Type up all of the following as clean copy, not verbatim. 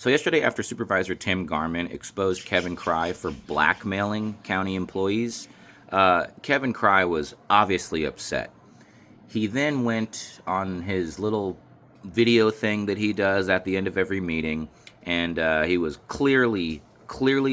So yesterday, after Supervisor Tim Garman exposed Kevin Crye for blackmailing county employees, Kevin Crye was obviously upset. He then went on his little video thing that he does at the end of every meeting, and he was clearly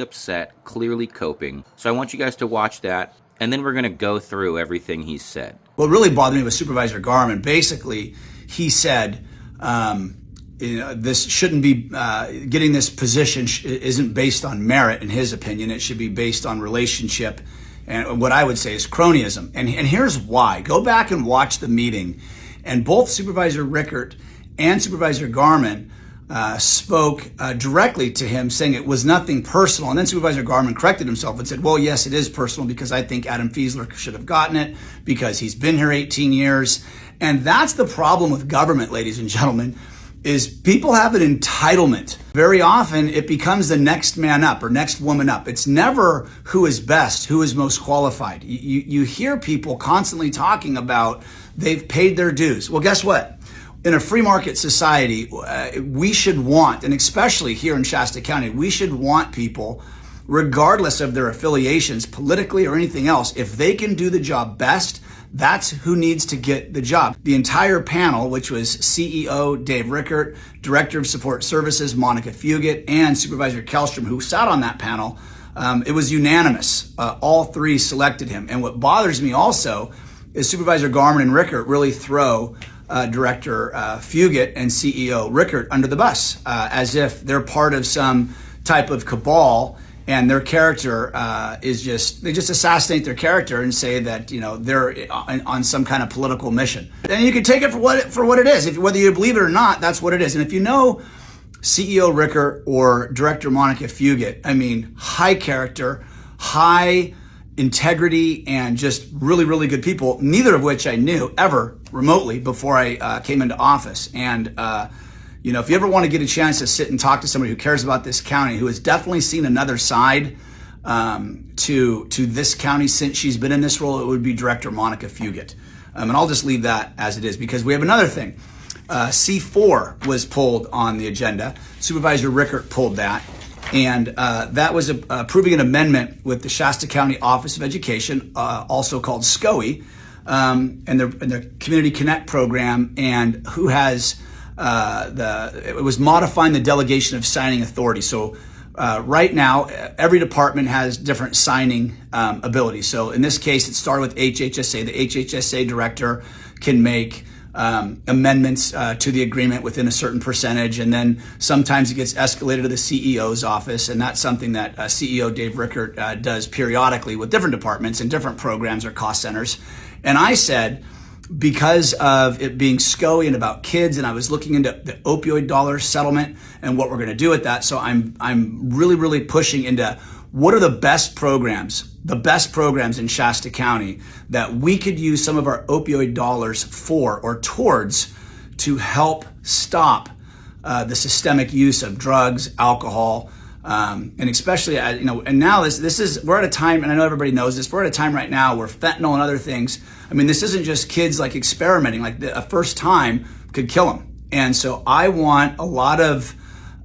upset, clearly coping. So I want you guys to watch that, and then we're going to go through everything he said. What really bothered me was Supervisor Garman. Basically, he said, this shouldn't be, getting this position isn't based on merit, in his opinion. It should be based on relationship and what I would say is cronyism. And here's why. Go back and watch the meeting. And both Supervisor Rickert and Supervisor Garman spoke directly to him, saying it was nothing personal. And then Supervisor Garman corrected himself and said, well, yes, it is personal because I think Adam Fiesler should have gotten it because he's been here 18 years. And that's the problem with government, ladies and gentlemen, is people have an entitlement. Very often it becomes the next man up or next woman up. It's never who is best, who is most qualified. You hear people constantly talking about they've paid their dues. Well, guess what? In a free market society, we should want, and especially here in Shasta County, we should want people, regardless of their affiliations, politically or anything else, if they can do the job best, that's who needs to get the job. The entire panel, which was CEO Dave Rickert, Director of Support Services Monica Fugit, and Supervisor Kellstrom, who sat on that panel, it was unanimous. All three selected him. And what bothers me also is Supervisor Garman and Rickert really throw Director Fugit and CEO Rickert under the bus, as if they're part of some type of cabal. And their character is they just assassinate their character and say that, they're on some kind of political mission. And you can take it for what it is. Whether you believe it or not, that's what it is. And if you know CEO Rickert or Director Monica Fugit, high character, high integrity, and just really, really good people, neither of which I knew ever remotely before I came into office. And if you ever want to get a chance to sit and talk to somebody who cares about this county, who has definitely seen another side to this county since she's been in this role, it would be Director Monica Fugit. And I'll just leave that as it is because we have another thing. C4 was pulled on the agenda. Supervisor Rickert pulled that. And that was approving an amendment with the Shasta County Office of Education, also called SCOE, and the Community Connect program, and who has it was modifying the delegation of signing authority. So right now, every department has different signing abilities. So in this case, it started with HHSA. The HHSA director can make amendments to the agreement within a certain percentage, and then sometimes it gets escalated to the CEO's office, and that's something that CEO Dave Rickert does periodically with different departments and different programs or cost centers. And I said, because of it being SCOE and about kids, and I was looking into the opioid dollar settlement and what we're going to do with that. So I'm really, really pushing into what are the best programs in Shasta County that we could use some of our opioid dollars for or towards to help stop the systemic use of drugs, alcohol, and especially, and now we're at a time, and I know everybody knows this, we're at a time right now where fentanyl and other things, this isn't just kids like experimenting, like a first time could kill them. And so I want a lot of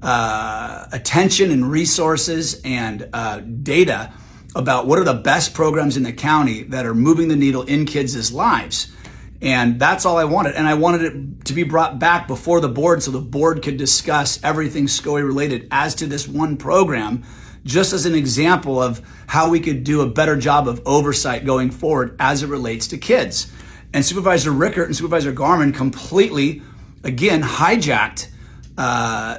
attention and resources and data about what are the best programs in the county that are moving the needle in kids' lives. And that's all I wanted. And I wanted it to be brought back before the board so the board could discuss everything SCOE related as to this one program, just as an example of how we could do a better job of oversight going forward as it relates to kids. And Supervisor Rickert and Supervisor Garman completely, again, hijacked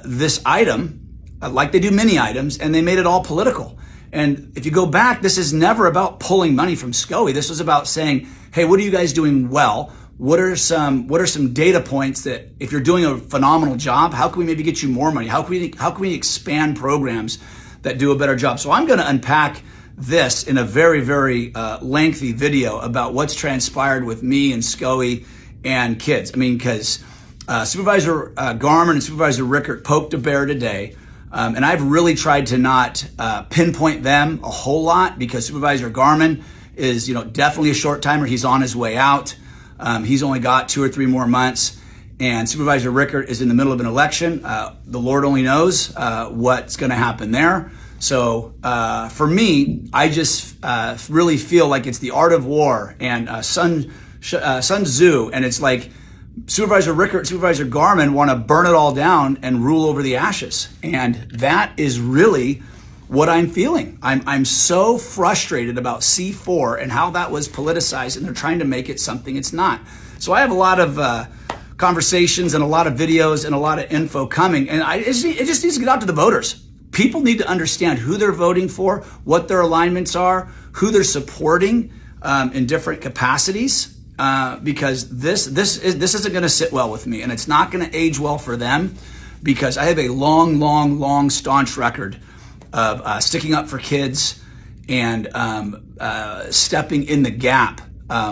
this item, like they do many items, and they made it all political. And if you go back, this is never about pulling money from SCOE. This was about saying, hey, what are you guys doing well? What are some data points that if you're doing a phenomenal job, how can we maybe get you more money? How can we expand programs that do a better job? So I'm going to unpack this in a very, very lengthy video about what's transpired with me and SCOE and kids. Because Supervisor Garman and Supervisor Rickert poked a bear today. And I've really tried to not pinpoint them a whole lot because Supervisor Garman is, definitely a short timer. He's on his way out. He's only got 2 or 3 more months. And Supervisor Rickert is in the middle of an election. The Lord only knows what's going to happen there. So for me, I just really feel like it's the art of war and Sun Tzu, and it's like Supervisor Rickert, Supervisor Garman want to burn it all down and rule over the ashes. And that is really what I'm feeling. I'm so frustrated about C4 and how that was politicized, and they're trying to make it something it's not. So I have a lot of conversations and a lot of videos and a lot of info coming, and it just needs to get out to the voters. People need to understand who they're voting for, what their alignments are, who they're supporting in different capacities, because this isn't going to sit well with me, and it's not going to age well for them, because I have a long staunch record of sticking up for kids and stepping in the gap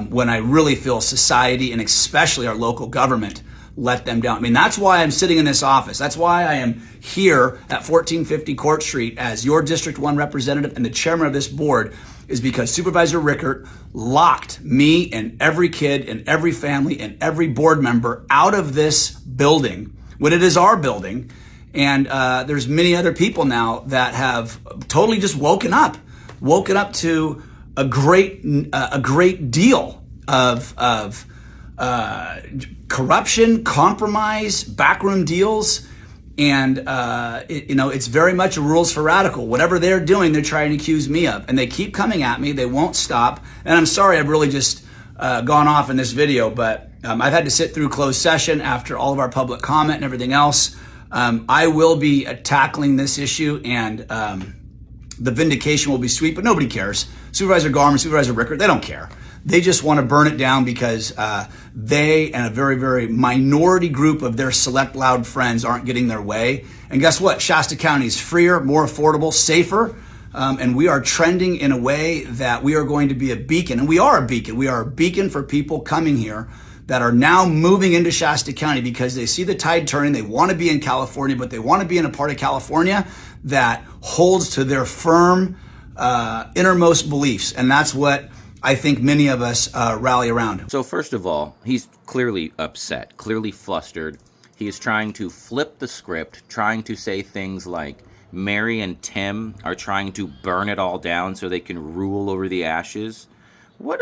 when I really feel society and especially our local government let them down. I mean, that's why I'm sitting in this office. That's why I am here at 1450 Court Street as your District 1 representative and the chairman of this board, is because Supervisor Rickert locked me and every kid and every family and every board member out of this building when it is our building. And there's many other people now that have totally just woken up to a great deal of corruption, compromise, backroom deals, and it's very much rules for radical. Whatever they're doing, they're trying to accuse me of, and they keep coming at me. They won't stop. And I'm sorry, I've really just gone off in this video, but I've had to sit through closed session after all of our public comment and everything else. I will be tackling this issue, and the vindication will be sweet, but nobody cares. Supervisor Garman, Supervisor Rickert, they don't care. They just want to burn it down because they and a very, very minority group of their select loud friends aren't getting their way. And guess what? Shasta County is freer, more affordable, safer, and we are trending in a way that we are going to be a beacon. And we are a beacon. We are a beacon for people coming here that are now moving into Shasta County because they see the tide turning. They want to be in California, but they want to be in a part of California that holds to their firm innermost beliefs. And that's what I think many of us rally around. So first of all, he's clearly upset, clearly flustered. He is trying to flip the script, trying to say things like Mary and Tim are trying to burn it all down so they can rule over the ashes. What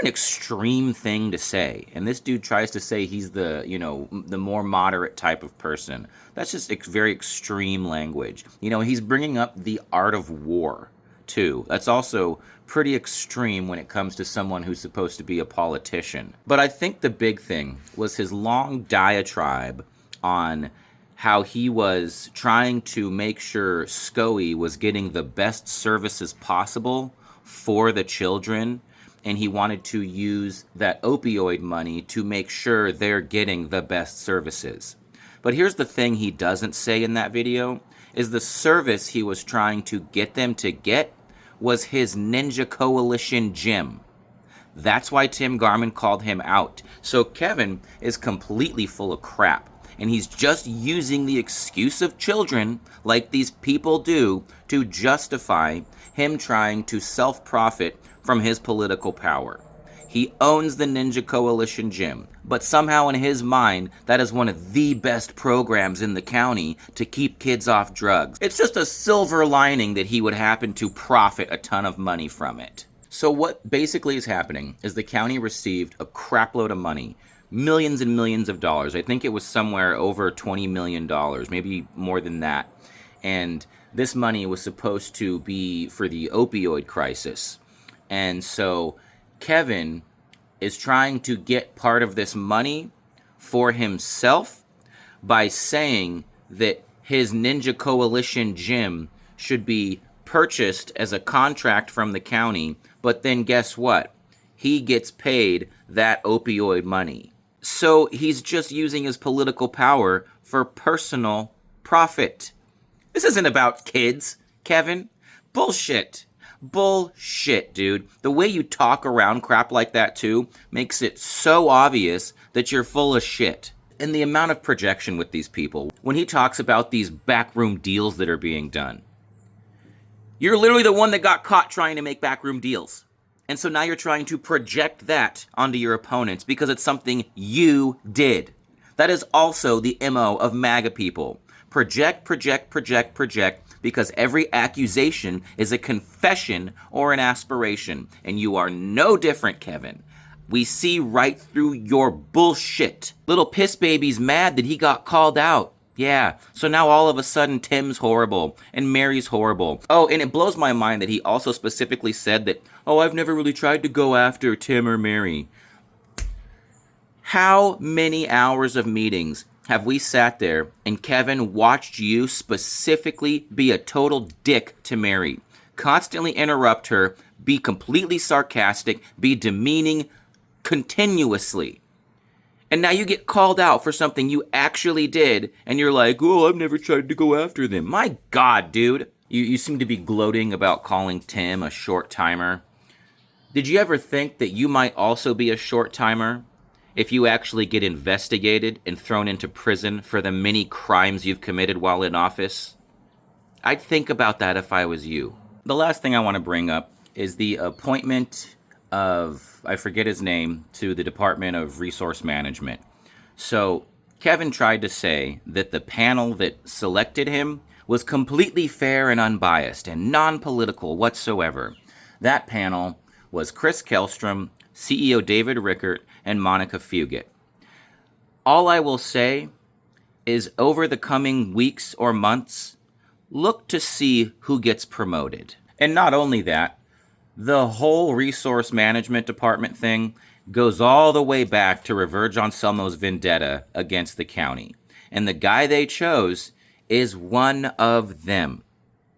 an extreme thing to say. And this dude tries to say he's the more moderate type of person. That's just very extreme language. He's bringing up the art of war too. That's also pretty extreme when it comes to someone who's supposed to be a politician. But I think the big thing was his long diatribe on how he was trying to make sure SCOE was getting the best services possible for the children, and he wanted to use that opioid money to make sure they're getting the best services. But here's the thing he doesn't say in that video, is the service he was trying to get them to get was his Ninja Coalition gym. That's why Tim Garman called him out. So Kevin is completely full of crap, and he's just using the excuse of children, like these people do, to justify him trying to self-profit from his political power. He owns the Ninja Coalition gym, but somehow in his mind, that is one of the best programs in the county to keep kids off drugs. It's just a silver lining that he would happen to profit a ton of money from it. So what basically is happening is the county received a crapload of money, millions and millions of dollars. I think it was somewhere over $20 million, maybe more than that. And this money was supposed to be for the opioid crisis. And so Kevin is trying to get part of this money for himself by saying that his Ninja Coalition gym should be purchased as a contract from the county, but then guess what? He gets paid that opioid money. So he's just using his political power for personal profit. This isn't about kids, Kevin. Bullshit. Bullshit, dude. The way you talk around crap like that, too, makes it so obvious that you're full of shit. And the amount of projection with these people, when he talks about these backroom deals that are being done, you're literally the one that got caught trying to make backroom deals. And so now you're trying to project that onto your opponents because it's something you did. That is also the MO of MAGA people. Project, project, project, project, because every accusation is a confession or an aspiration. And you are no different, Kevin. We see right through your bullshit. Little piss baby's mad that he got called out. Yeah, so now all of a sudden Tim's horrible and Mary's horrible. Oh, and it blows my mind that he also specifically said that, oh, I've never really tried to go after Tim or Mary. How many hours of meetings have we sat there and Kevin watched you specifically be a total dick to Mary? Constantly interrupt her, be completely sarcastic, be demeaning continuously. And now you get called out for something you actually did, and you're like, oh, I've never tried to go after them. My God, dude. You seem to be gloating about calling Tim a short timer. Did you ever think that you might also be a short timer if you actually get investigated and thrown into prison for the many crimes you've committed while in office? I'd think about that if I was you. The last thing I want to bring up is the appointment of, I forget his name, to the Department of Resource Management. So Kevin tried to say that the panel that selected him was completely fair and unbiased and non-political whatsoever. That panel was Chris Kellstrom, CEO David Rickert, and Monica Fugit. All I will say is over the coming weeks or months, look to see who gets promoted. And not only that, the whole resource management department thing goes all the way back to Reverge Anselmo's vendetta against the county. And the guy they chose is one of them.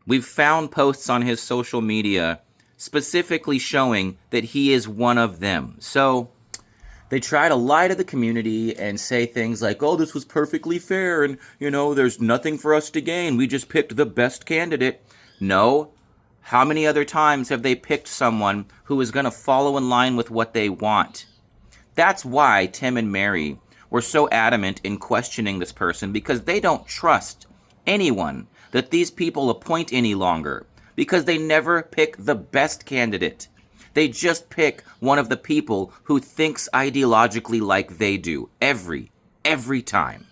We've found posts on his social media specifically showing that he is one of them. So they try to lie to the community and say things like, oh, this was perfectly fair and, there's nothing for us to gain. We just picked the best candidate. No. How many other times have they picked someone who is going to follow in line with what they want? That's why Tim and Mary were so adamant in questioning this person, because they don't trust anyone that these people appoint any longer, because they never pick the best candidate. They just pick one of the people who thinks ideologically like they do every time.